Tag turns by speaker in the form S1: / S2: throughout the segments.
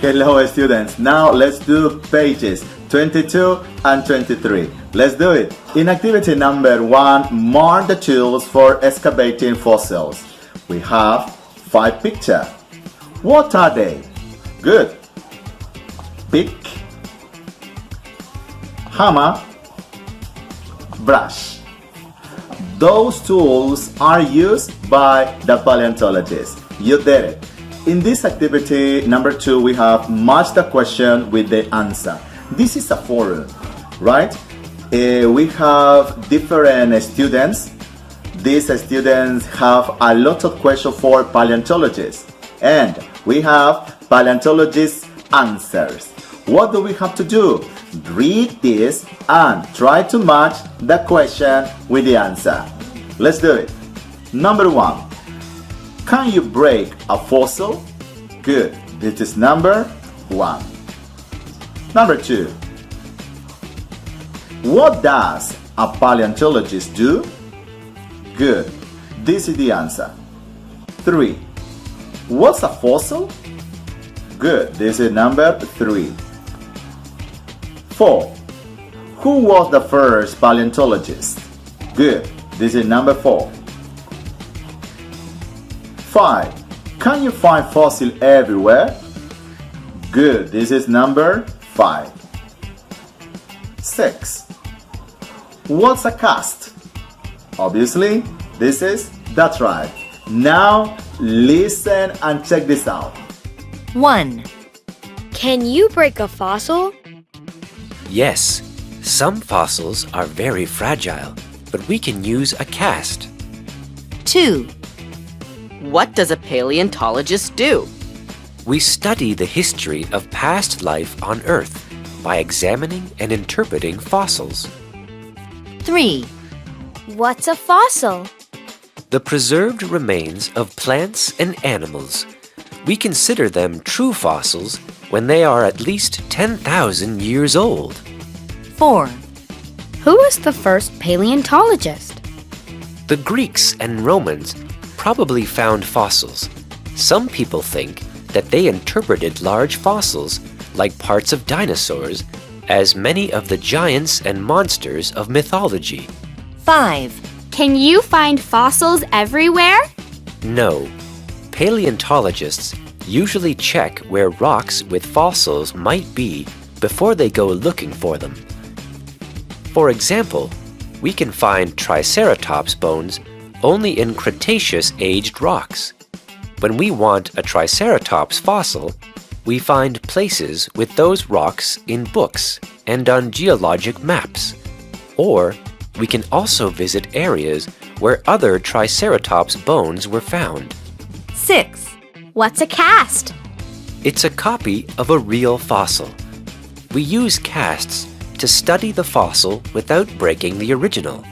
S1: Hello students, now let's do pages 22 and 23. Let's do it. In activity number 1, mark the tools for excavating fossils. We have 5 pictures. What are they? Good. Pick, hammer, brush. Those tools are used by the paleontologists. You did it. In this activity number 2, we have match the question with the answer. This is a forum, right? We have different students. These students have a lot of questions for paleontologists. And we have paleontologists' answers. What do we have to do? Read this and try to match the question with the answer. Let's do it. Number 1. Can you break a fossil? Good. This is number 1. Number 2. What does a paleontologist do? Good. This is the answer. 3. What's a fossil? Good. This is number 3. 4. Who was the first paleontologist? Good. This is number 4. 5. Can you find fossils everywhere? Good. This is number 5. 6. What's a cast? Obviously, that's right. Now, listen and check this out.
S2: 1. Can you break a fossil?
S3: Yes, some fossils are very fragile, but we can use a cast.
S2: 2.
S4: What does a paleontologist do?
S3: We study the history of past life on Earth by examining and interpreting fossils.
S2: 3. What's a fossil?
S3: The preserved remains of plants and animals. We consider them true fossils when they are at least 10,000 years old.
S2: 4. Who was the first paleontologist?
S3: The Greeks and Romans probably found fossils. Some people think that they interpreted large fossils, like parts of dinosaurs, as many of the giants and monsters of mythology.
S2: 5. Can you find fossils everywhere?
S3: No. Paleontologists usually check where rocks with fossils might be before they go looking for them. For example, we can find Triceratops bones only in Cretaceous-aged rocks. When we want a Triceratops fossil, we find places with those rocks in books and on geologic maps. Or we can also visit areas where other Triceratops bones were found.
S2: 6. What's a cast?
S3: It's a copy of a real fossil. We use casts to study the fossil without breaking the original.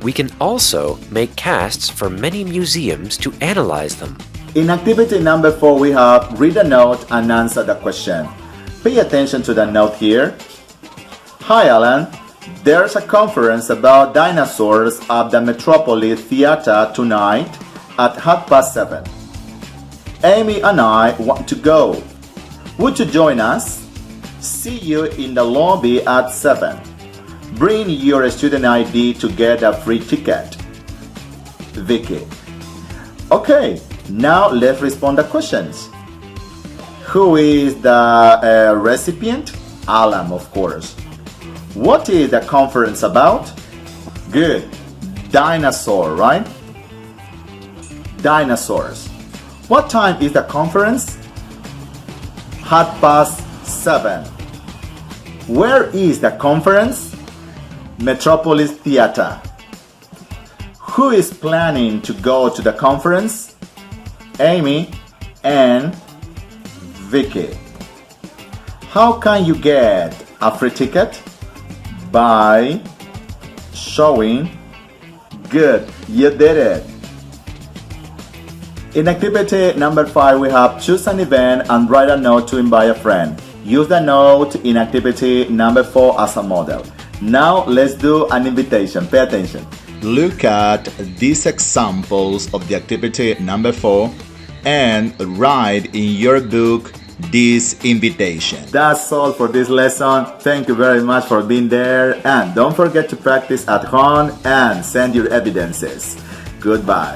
S3: We can also make casts for many museums to analyze them.
S1: In activity number 4, we have read a note and answer the question. Pay attention to the note here. Hi Alan, there's a conference about dinosaurs at the Metropolis Theater tonight at 7:30. Amy and I want to go. Would you join us? See you in the lobby at 7. Bring your student ID to get a free ticket. Vicky. Okay, now let's respond the questions. Who is the recipient? Alan, of course. What is the conference about? Good. Dinosaur, right? Dinosaurs. What time is the conference? 7:30. Where is the conference? Metropolis Theater. Who is planning to go to the conference? Amy and Vicky. How can you get a free ticket? By showing. Good, you did it. In activity number 5, we have choose an event and write a note to invite a friend. Use the note in activity number 4 as a model. Now let's do an invitation. Pay attention. Look at these examples of the activity number 4 and write in your book this invitation. That's all for this lesson. Thank you very much for being there, and don't forget to practice at home and send your evidences. Goodbye.